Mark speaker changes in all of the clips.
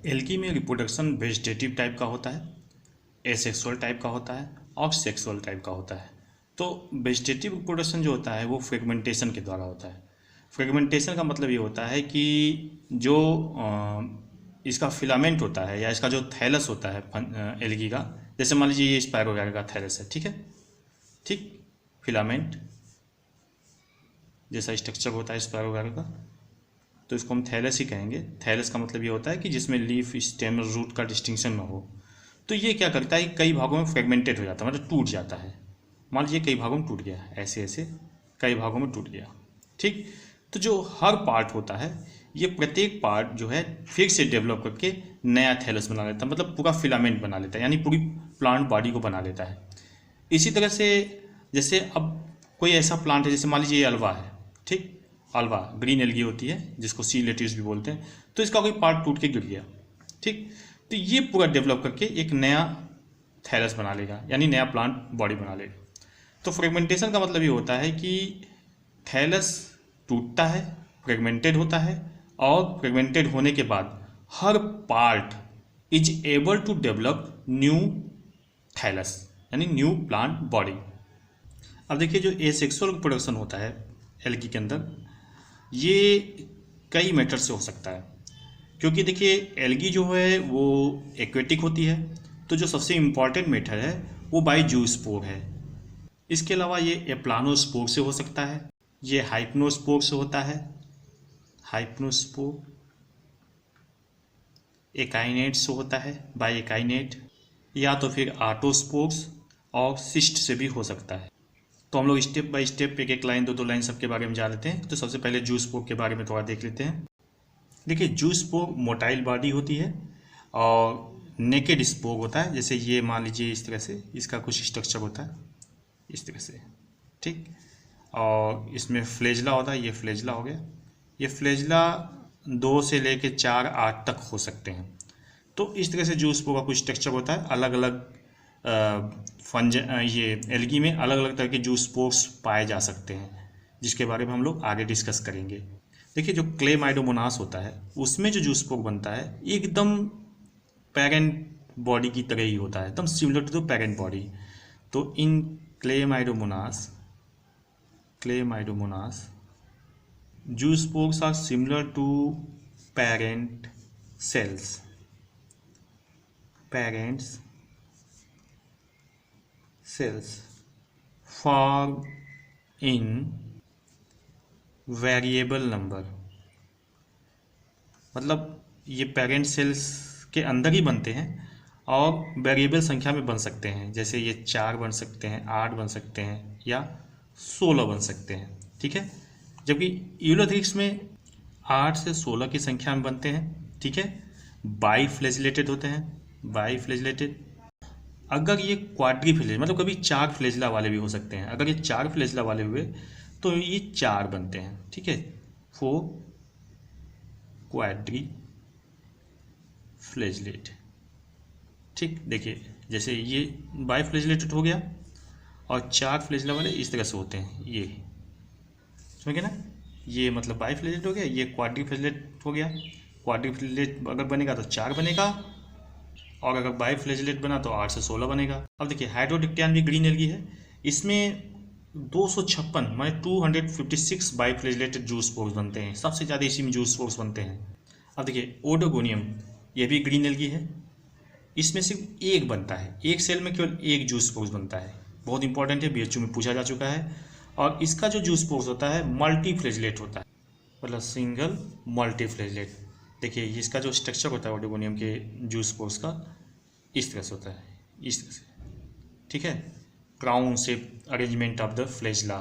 Speaker 1: Algae में reproduction vegetative type का होता है, एसेक्सुअल टाइप का होता है और सेक्सुअल टाइप का होता है। तो वेजिटेटिव रिप्रोडक्शन जो होता है वो फ्रेगमेंटेशन के द्वारा होता है। फ्रेगमेंटेशन का मतलब ये होता है कि जो इसका फिलामेंट होता है या इसका जो थैलस होता है एल्गी का, जैसे मान लीजिए ये स्पायरोगैरा का थैलस है, ठीक है, ठीक, फिलामेंट जैसा स्ट्रक्चर होता है स्पायरोगैरा का, तो इसको हम थैलस ही कहेंगे। थैलस का मतलब ये होता है कि जिसमें लीफ, स्टेम, रूट का डिस्टिंक्शन ना हो। तो ये क्या करता है कि कई भागों में फ्रेगमेंटेड हो जाता है, मतलब टूट जाता है। मान लीजिए कई भागों में टूट गया, ऐसे ऐसे कई भागों में टूट गया, ठीक। तो जो हर पार्ट होता है, ये प्रत्येक पार्ट जो है फिर से डेवलप करके नया थैलस बना लेता है, मतलब पूरा फिलामेंट बना लेता है, यानी पूरी प्लांट बॉडी को बना लेता है। इसी तरह से जैसे अब कोई ऐसा प्लांट है, जैसे मान लीजिए ये अल्वा है, ठीक, अल्वा ग्रीन एल्गी होती है जिसको सी लेट्यूस भी बोलते हैं। तो इसका कोई पार्ट टूट के गिर गया, ठीक, तो ये पूरा डेवलप करके एक नया थैलस बना लेगा, यानी नया प्लांट बॉडी बना लेगा। तो फ्रेगमेंटेशन का मतलब ये होता है कि थैलस टूटता है, फ्रेगमेंटेड होता है, और फ्रेगमेंटेड होने के बाद हर part is able to develop new thallus, यानी न्यू प्लांट बॉडी। अब देखिए जो एसेक्सुअल रिप्रोडक्शन होता है एल्गी के अंदर, ये कई मेथड से हो सकता है, क्योंकि देखिए एल्गी जो है वो एक्वेटिक होती है। तो जो सबसे इम्पॉर्टेंट मेथड है वो बाय जूस्पोर है। इसके अलावा ये एप्लानोस्पोर से हो सकता है, ये हाइप्नोस्पोर से होता है, हाइप्नोस्पोर, एकाइनेट से होता है, बाय एकाइनेट, या तो फिर आटोस्पोर्स और सिस्ट से भी हो सकता है। तो हम लोग स्टेप बाय स्टेप एक एक लाइन, दो दो लाइन सबके बारे में जान लेते हैं। तो सबसे पहले जूस्पोर के बारे में थोड़ा देख लेते हैं। देखिए जूस्पोर मोटाइल बॉडी होती है और नेकेड स्पोर होता है। जैसे ये मान लीजिए इस तरह से इसका कुछ स्ट्रक्चर होता है, इस तरह से, ठीक, और इसमें फ्लेजला होता है, ये फ्लेजला हो गया। ये फ्लेजला 2 से लेके 4, 8 तक हो सकते हैं। तो इस तरह से जूस्पोर का कुछ स्ट्रक्चर होता है। अलग अलग ये एल्गी में अलग अलग तरह के जूस्पोर्स पाए जा सकते हैं, जिसके बारे में हम लोग आगे डिस्कस करेंगे। देखिए जो क्लेमाइडोमोनास होता है उसमें जो जूस्पोर बनता है एकदम पेरेंट बॉडी की तरह ही होता है, एकदम similar to the parent body. तो in Chlamydomonas zoospores are similar to parent cells, parents cells form in variable number, मतलब ये पेरेंट सेल्स के अंदर ही बनते हैं और वेरिएबल संख्या में बन सकते हैं। जैसे ये 4 बन सकते हैं, 8 बन सकते हैं, या 16 बन सकते हैं, ठीक है। जबकि यूलोथ्रिक्स में 8 से 16 की संख्या में बनते हैं, ठीक है। बाईफ्लेजिलेटेड होते हैं, बाईफ्लेजिलेटेड। अगर ये क्वाड्रीफ्लेज, मतलब कभी 4 फ्लेजला वाले भी हो सकते हैं। अगर ये 4 फ्लेजला वाले हुए तो ये 4 बनते हैं, ठीक है, 4 क्वाड्री फ्लेजलेट, ठीक। देखिए जैसे ये बाईफ्लेजलेटेड हो गया और 4 फ्लेजला वाले इस तरह से होते हैं, ये समझ गए ना। ये मतलब बाईफ्लेजलेट हो गया, ये क्वाड्रीफ्लेजलेट हो गया। क्वाड्रीफ्लेजलेट अगर बनेगा तो 4 बनेगा, और अगर बाईफ्लेजिलेट बना तो 8 से 16 बनेगा। अब देखिए हाइड्रोडिक्टियन भी ग्रीन एल्गी है, इसमें 256 माने 256 बाईफ्लेजिलेटेड जूस्पोर्स बनते हैं, सबसे ज़्यादा इसी में जूस्पोर्स बनते हैं। अब देखिए ओडोगोनियम, ये भी ग्रीन एल्गी है, इसमें सिर्फ एक बनता है, एक सेल में केवल एक जूस्पोर्स बनता है। बहुत इंपॉर्टेंट है, बीएचयू में पूछा जा चुका है। और इसका जो जूस्पोर्स होता है मल्टीफ्लेजिलेट होता है, मतलब सिंगल मल्टीफ्लेजिलेट। देखिए इसका जो स्ट्रक्चर होता है ओडोगोनियम के जूस्पोर्स का इस तरह से होता है, इस तरह से, ठीक है, crown shape arrangement of the flagella.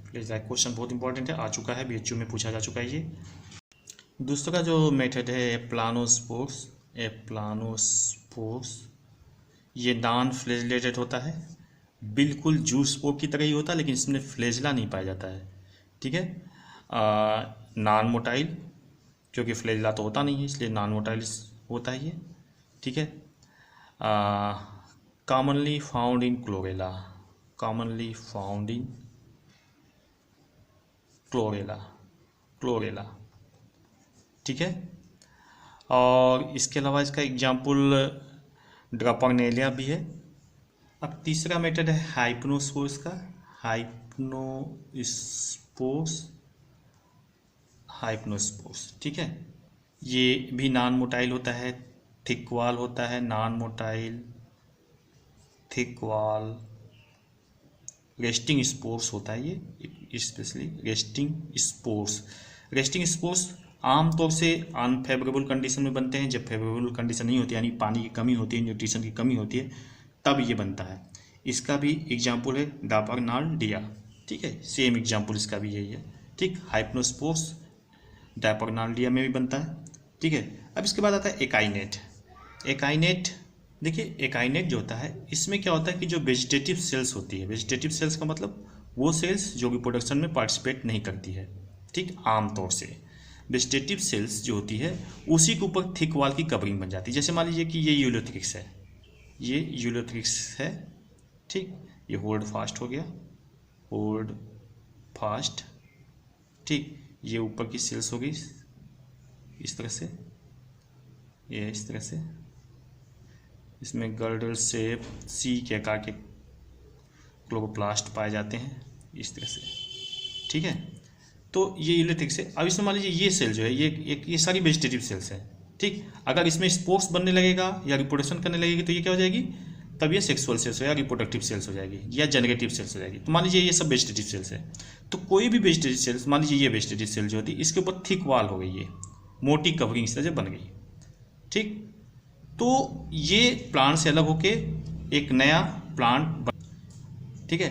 Speaker 1: Flagella question बहुत इंपॉर्टेंट है, आ चुका है, बीएचयू में पूछा जा चुका है ये। दूसरा जो मेथड है एप्लानोस्पोर्स, एप्लानोस्पोर्स ये नॉन फ्लेजिलेटेड होता है, बिल्कुल जूस्पोर की तरह ही होता है, लेकिन इसमें फ्लेजला नहीं पाया जाता है, ठीक है। नॉन मोटाइल, क्योंकि फ्लेजला तो होता नहीं है इसलिए नॉन मोटाइल होता है ये, ठीक है। Commonly found in chlorella, commonly found in chlorella, chlorella, ठीक है। और इसके अलावा इसका एग्जाम्पल ड्रॉपरनेलिया भी है। अब तीसरा मेथड है हाइप्नोस्पोर्स का, हाइप्नोस्पोर्स, ठीक है। ये भी नॉन मोटाइल होता है, थिक वॉल होता है, non motile, thick wall, resting spores होता है ये, स्पेशली रेस्टिंग स्पोर्स आमतौर से अनफेवरेबल कंडीशन में बनते हैं। जब फेवरेबल कंडीशन नहीं होती, यानी पानी की कमी होती है, न्यूट्रिशन की कमी होती है, तब ये बनता है। इसका भी एग्जाम्पल है डायपर्नाल्डिया, ठीक है, सेम एग्जाम्पल इसका भी यही है, ठीक। हाइप्नोस्पोर्स डायपर्नाल्डिया में भी बनता है, ठीक है। अब इसके बाद आता है एकाइनेट। देखिए एकाइनेट जो होता है, इसमें क्या होता है कि जो वेजिटेटिव सेल्स होती है, वेजिटेटिव सेल्स का मतलब वो सेल्स जो रिप्रोडक्शन में पार्टिसिपेट नहीं करती है, ठीक। आमतौर से वेजिटेटिव सेल्स जो होती है उसी के ऊपर थिक वॉल की कवरिंग बन जाती है। जैसे मान लीजिए कि ये यूलोथ्रिक्स है, ये यूलोथ्रिक्स है, ठीक। ये होल्ड फास्ट हो गया, होल्ड फास्ट, ठीक। ये ऊपर की सेल्स होगी इस तरह से, ये इस तरह से, इसमें गर्डल शेप सी के आकार के क्लोरोप्लास्ट पाए जाते हैं इस तरह से, ठीक है। तो ये यूलोथ्रिक्स है। अब इसमें मान लीजिए ये सेल जो है, ये सारी वेजिटेटिव सेल्स हैं, ठीक। अगर इसमें स्पोर्स बनने लगेगा या रिप्रोडक्शन करने लगेगी तो ये क्या हो जाएगी, तब ये सेक्सुअल सेल्स हो या रिप्रोडक्टिव सेल्स हो जाएगी या जनरेटिव सेल्स हो जाएगी। तो मान लीजिए ये सब वेजिटेटिव सेल्स है, तो कोई भी वेजिटेटिव सेल्स, मान लीजिए ये वेजिटेटिव सेल जो होती है इसके ऊपर थिक वॉल हो गई, ये मोटी कवरिंग इस तरह से बन गई, ठीक। तो ये प्लांट से अलग होके एक नया प्लांट, ठीक है,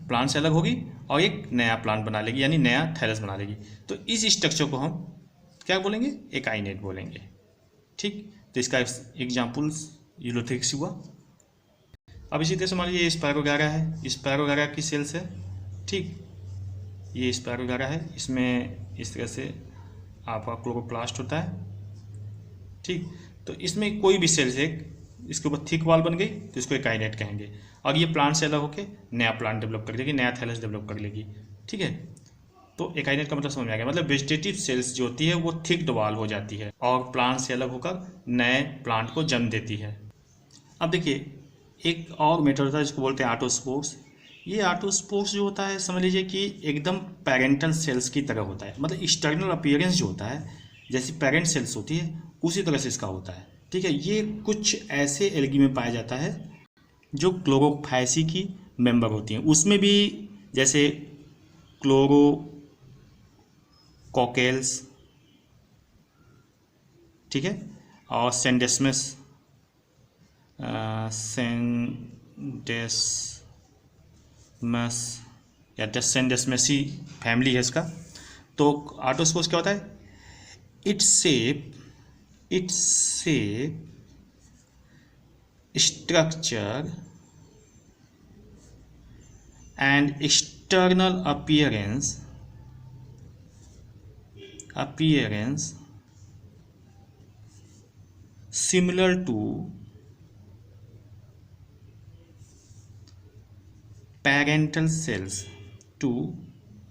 Speaker 1: प्लांट से अलग होगी और एक नया प्लांट बना लेगी, यानी नया थैलस बना लेगी। तो इस स्ट्रक्चर को हम क्या बोलेंगे, एकाइनेट बोलेंगे, ठीक। तो इसका एग्जाम्पल्स यूलोथ्रिक्स हुआ। अब इसी तरह से मान लीजिए स्पायरोगारा है, स्पायरोगारा की सेल्स है, ठीक। ये स्पायरोगारा है, इसमें इस तरह से आपका क्लोरोप्लास्ट होता है, ठीक। तो इसमें कोई भी सेल्स है, इसके ऊपर थिक वॉल बन गई तो इसको एकाइनेट कहेंगे। और ये प्लांट से अलग होकर नया प्लांट डेवलप कर लेगी, नया थैलस डेवलप कर लेगी, ठीक है। तो एकाइनेट का मतलब समझ में आ गया, मतलब वेजिटेटिव सेल्स जो होती है वो थिक वॉल हो जाती है और प्लांट से अलग होकर नए प्लांट को जन्म देती है। अब देखिए एक और मेथड होता है जिसको बोलते हैं ऑटोस्पोर्स। ये ऑटोस्पोर्स जो होता है समझ लीजिए कि एकदम पेरेंटल सेल्स की तरह होता है, मतलब एक्सटर्नल अपीयरेंस जो होता है जैसी पेरेंट सेल्स होती है उसी तरह से इसका होता है, ठीक है। ये कुछ ऐसे एल्गी में पाया जाता है जो क्लोरोफाइसी की मेंबर होती हैं, उसमें भी जैसे क्लोरोकोकेल्स, ठीक है, और सेंडेस्मस या सेंडेस्मेसी फैमिली है इसका। तो ऑटोस्पोर्स क्या होता है, its shape structure and external appearance similar to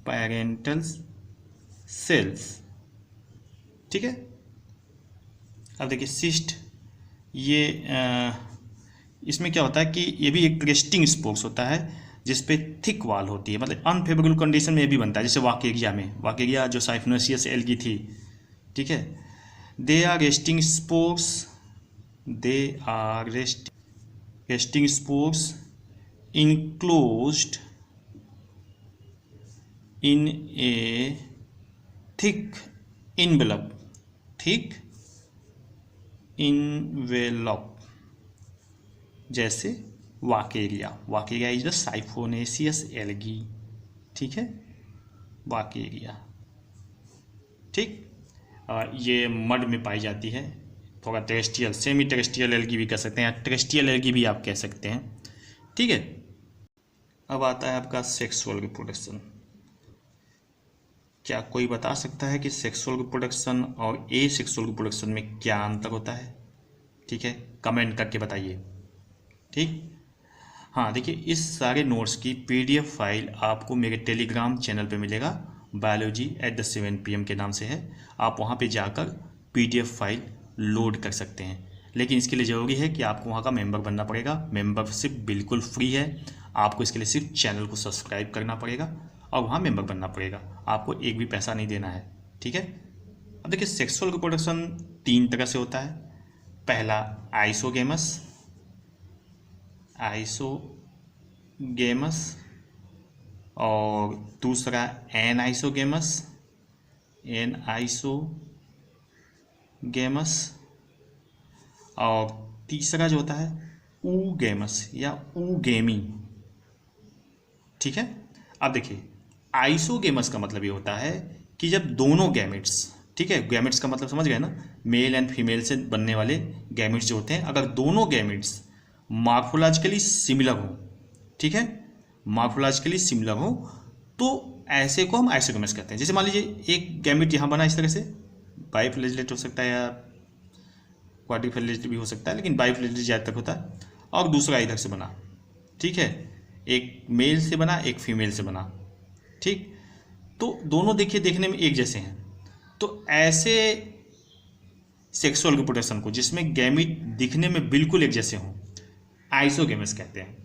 Speaker 1: parental cells, ठीक है। अब देखिए सिस्ट, ये इसमें क्या होता है कि ये भी एक रेस्टिंग स्पोर्स होता है जिसपे थिक वॉल होती है, मतलब अनफेवरेबल कंडीशन में ये भी बनता है, जैसे वाकेरिया जो साइफनोसियस एल्गी थी, ठीक है। They are resting spores enclosed in a thick envelope, जैसे Vaucheria is the siphonaceous algae, ठीक है, वाकेरिया, ठीक। ये मड में पाई जाती है, थोड़ा टेरेस्ट्रियल, सेमी टेरेस्ट्रियल एल्गी भी कह सकते हैं, टेरेस्ट्रियल एल्गी भी आप कह सकते हैं, ठीक है। अब आता है आपका सेक्सुअल रिप्रोडक्शन। क्या कोई बता सकता है कि सेक्सुअल रिप्रोडक्शन और एसेक्सुअल रिप्रोडक्शन में क्या अंतर होता है, ठीक है, कमेंट करके बताइए, ठीक। हाँ देखिए इस सारे नोट्स की PDF फाइल आपको मेरे टेलीग्राम चैनल पे मिलेगा, biology@7 PM के नाम से है। आप वहाँ पे जाकर PDF फाइल लोड कर सकते हैं। लेकिन इसके लिए ज़रूरी है कि आपको वहाँ का मेंबर बनना पड़ेगा। मेंबरशिप बिल्कुल फ्री है, आपको इसके लिए सिर्फ चैनल को सब्सक्राइब करना पड़ेगा और वहाँ मेंबर बनना पड़ेगा, आपको एक भी पैसा नहीं देना है, ठीक है। अब देखिए सेक्सुअल रिप्रोडक्शन 3 तरह से होता है। पहला आइसोगेमस और दूसरा एनाइसोगेमस और तीसरा जो होता है ऊगेमस या ऊगेमी, ठीक है। अब देखिए आइसोगेमस का मतलब ये होता है कि जब दोनों गैमेट्स, ठीक है, गैमेट्स का मतलब समझ गए ना, मेल एंड फीमेल से बनने वाले गैमेट्स जो होते हैं, अगर दोनों गैमेट्स मॉर्फोलॉजिकली सिमिलर हो, ठीक है, मॉर्फोलॉजिकली सिमिलर हो, तो ऐसे को हम आइसोगेमस कहते हैं। जैसे मान लीजिए एक गैमेट यहाँ बना इस तरह से, बाइफ्लैजेलेट हो सकता है या क्वाड्रिफ्लैजेलेट भी हो सकता है, लेकिन बाइफ्लैजेलेट ज़्यादातर होता है, और दूसरा इधर से बना, ठीक है, एक मेल से बना एक फीमेल से बना, ठीक, तो दोनों देखिए देखने में एक जैसे हैं। तो ऐसे सेक्सुअल रिप्रोडक्शन को जिसमें गैमेट दिखने में बिल्कुल एक जैसे हों आइसोगेमस कहते हैं,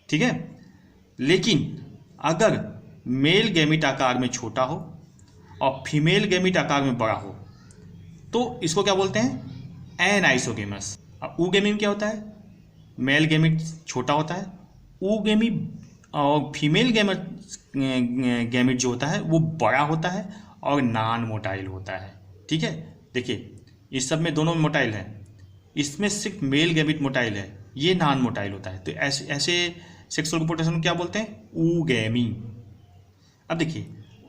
Speaker 1: ठीक है। लेकिन अगर मेल गैमेट आकार में छोटा हो और फीमेल गैमेट आकार में बड़ा हो तो इसको क्या बोलते हैं, एनाइसोगेमस। अब ऊगेमी में क्या होता है, मेल गैमेट छोटा होता है, ऊगेमी और फीमेल गैमेट जो होता है वो बड़ा होता है और नॉन मोटाइल होता है, ठीक है। देखिए इस सब में दोनों में मोटाइल है, इसमें सिर्फ मेल गैमेट मोटाइल है, ये नॉन मोटाइल होता है। तो ऐसे सेक्सुअल रिप्रोडक्शन क्या बोलते हैं, ऊगेमी। अब देखिए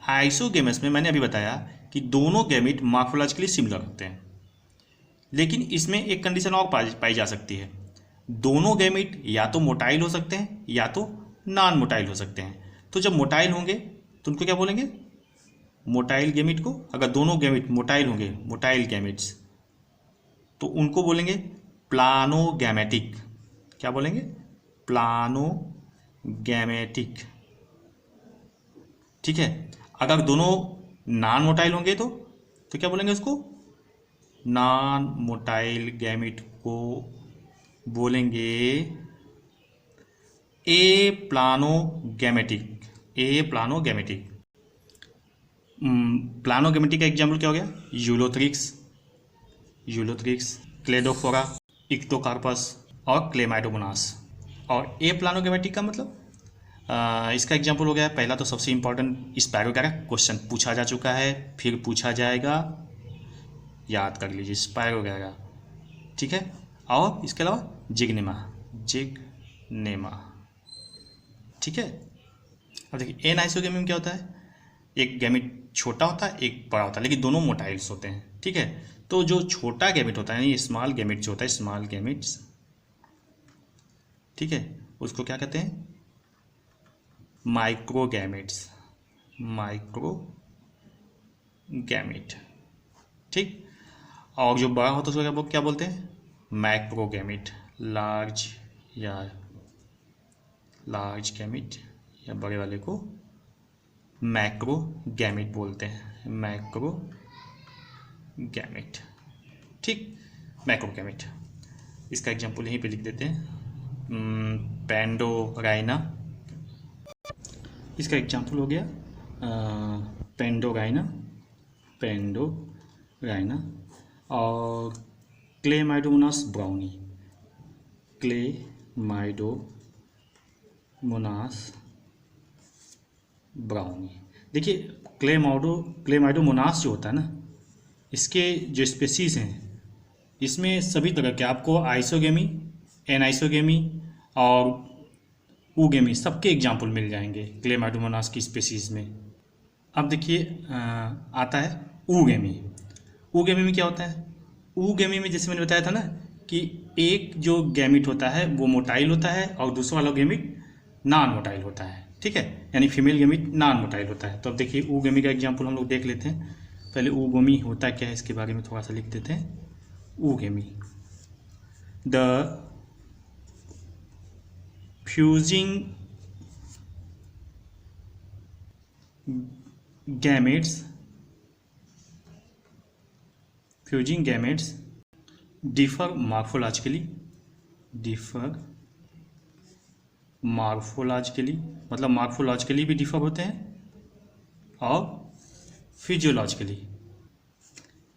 Speaker 1: आइसोगेमस में मैंने अभी बताया कि दोनों गैमेट मॉर्फोलॉजिकली सिमिलर होते हैं, लेकिन इसमें एक कंडीशन और पाई जा सकती है, दोनों गैमेट या तो मोटाइल हो सकते हैं या तो नॉन मोटाइल हो सकते हैं। तो जब मोटाइल होंगे तो उनको क्या बोलेंगे, मोटाइल गैमेट को, अगर दोनों गैमेट मोटाइल होंगे, मोटाइल गैमेट्स, तो उनको बोलेंगे प्लानोगैमेटिक। क्या बोलेंगे, प्लानोगैमेटिक, ठीक है। अगर दोनों नॉन मोटाइल होंगे तो क्या बोलेंगे उसको, नॉन मोटाइल गैमेट को बोलेंगे ए प्लानोगैमेटिक। प्लानोगैमेटिक का एग्जाम्पल क्या हो गया, यूलोथ्रिक्स, क्लेडोफोरा, इक्टोकार्पस और क्लेमाइडोमोनास। और ए प्लानोगैमेटिक का मतलब इसका एग्जाम्पल हो गया, पहला तो सबसे इंपॉर्टेंट स्पायरोगैरा, क्वेश्चन पूछा जा चुका है, फिर पूछा जाएगा, याद कर लीजिए स्पायरोगैरा, ठीक है। और इसके अलावा जिग्नेमा, ठीक है। अब देखिए एनाइसोगेमी में क्या होता है, एक गैमेट छोटा होता है एक बड़ा होता है, लेकिन दोनों मोटाइल्स होते हैं, ठीक है। तो जो छोटा गैमेट होता है यानी स्मॉल गैमेट जो होता है, स्मॉल गैमेट्स, ठीक है, उसको क्या कहते हैं, माइक्रोगैमेट्स, ठीक। और जो बड़ा होता है उसको क्या बोलते हैं, मैक्रोगैमेट, लार्ज गैमेट, या बड़े वाले को मैक्रोगैमेट बोलते हैं, मैक्रोगैमेट, ठीक, मैक्रोगैमेट। इसका एग्जांपल यहीं पे लिख देते हैं, पेंडोराइना, इसका एग्जांपल हो गया पेंडोराइना और क्लेमाइडोमोनास ब्राउनी। देखिए क्लेमाइडोमोनास जो होता है ना, इसके जो स्पेसीज हैं इसमें सभी तरह के आपको आइसोगेमी, एनाइसोगेमी और ऊगेमी सबके एग्जाम्पल मिल जाएंगे क्लेमाइडोमोनास की स्पेसीज में। अब देखिए आता है ऊगेमी में क्या होता है, ऊगेमी में जैसे मैंने बताया था ना कि एक जो गैमिट होता है वो मोटाइल होता है और दूसरा वाला गैमिट नॉन मोटाइल होता है, ठीक है, यानी फीमेल गैमिट नॉन मोटाइल होता है। तो अब देखिए ऊगेमी का एग्जाम्पल हम लोग देख लेते हैं। पहले ऊगेमी होता क्या है इसके बारे में थोड़ा सा लिख देते हैं। Oogamy, the fusing gametes differ morphologically मतलब मार्फोलॉजिकली भी डिफर होते हैं और फिजियोलॉजिकली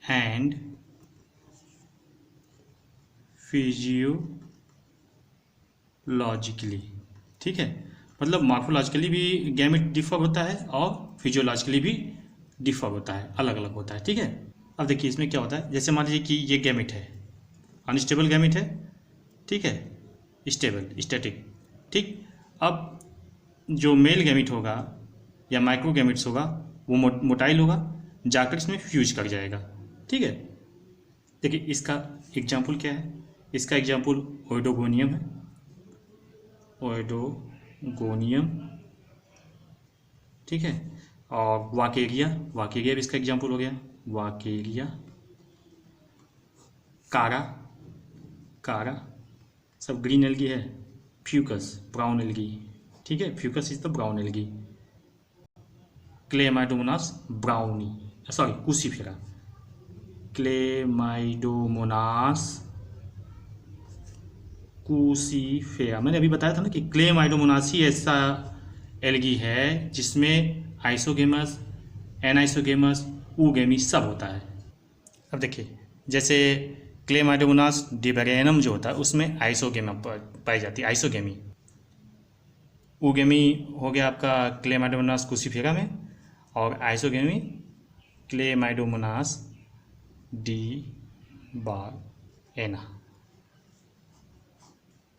Speaker 1: एंड फिजियोलॉजिकली। ठीक है, मतलब मार्फोलॉजिकली भी गैमेट डिफर होता है और फिजियोलॉजिकली भी डिफर होता है, अलग अलग होता है। ठीक है, अब देखिए इसमें क्या होता है, जैसे मान लीजिए कि ये गैमेट है, अनस्टेबल गैमेट है, ठीक है, स्टेबल स्टैटिक। ठीक, अब जो मेल गैमेट होगा या माइक्रो गैमेट्स होगा वो मोटाइल होगा, जाकर इसमें फ्यूज कर जाएगा। ठीक है, देखिए इसका एग्जाम्पल क्या है, इसका एग्जाम्पल ओइडोगोनियम है, ओइडोगोनियम। ठीक है, और वाकेरिया भी इसका एग्जाम्पल हो गया, वाकेरिया, कारा सब ग्रीन एल्गी है, फ्यूकस ब्राउन एल्गी। ठीक है, Fucus is the brown algae, Chlamydomonas braunii, sorry कुसीफेरा, क्लेमाइडोमोनास कुसीफेरा। मैंने अभी बताया था ना कि क्लेमाइडोमोनास ही ऐसा एल्गी है जिसमें आइसोगेमस, एनाइसोगेमस, ऊगेमी सब होता है। अब देखिए जैसे क्लेमाइडोमोनास डिबेरेनम जो होता है उसमें आइसोगेमा पाई जाती है, आइसोगेमी। ऊगेमी हो गया आपका क्लेमाइडोमोनास कुसीफेरा में, और आइसोगेमी क्लेमाइडोमोनास डिबेरेना।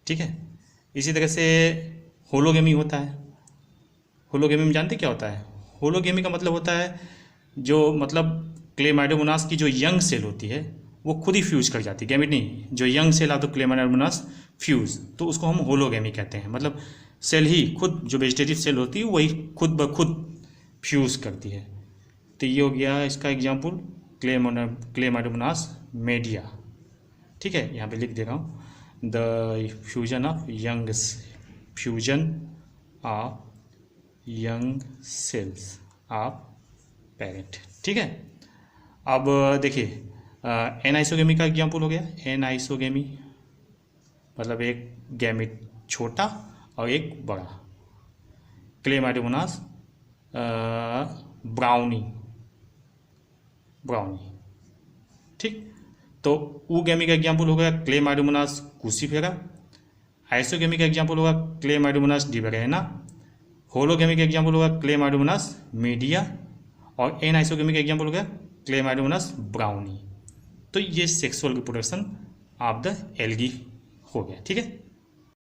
Speaker 1: ठीक है, इसी तरह से होलोगेमी होता है। होलोगेमी में जानते क्या होता है? होलोगेमी का मतलब होता है जो मतलब क्लेमाइडोमोनास की जो यंग सेल होती है वो खुद ही फ्यूज कर जाती है, गैमेट नहीं, जो यंग सेल आता है क्लेमाइडोमोनास फ्यूज, तो उसको हम होलोगेमी कहते हैं। मतलब सेल ही खुद, जो वेजिटेटिव सेल होती है वही खुद ब खुद फ्यूज करती है। तो ये हो गया इसका एग्जाम्पल क्लेमाइडोमोनास मीडिया। ठीक है, यहाँ पे लिख दे रहा हूँ, the fusion of young cells of parent. ठीक है, अब देखिए एनाइसोगेमी का एग्जाम्पल हो गया, एनाइसोगेमी मतलब एक गैमेट छोटा और एक बड़ा, क्लेमाइडोमोनास ब्राउनी। ठीक, तो ऊगेमी का एग्जाम्पल हो गया क्लेमाइडोमोनास कुसीफेरा, आइसोगेमी का एग्जाम्पल होगा क्लेमाइडोमोनास डिबेरेना, होलोगेमी का एग्जाम्पल होगा क्लेमाइडोमोनास मीडिया, और एनाइसोगेमी का एग्जाम्पल हो गया क्लेमाइडोमोनास ब्राउनी। तो ये sexual reproduction of the algae हो गया। ठीक है।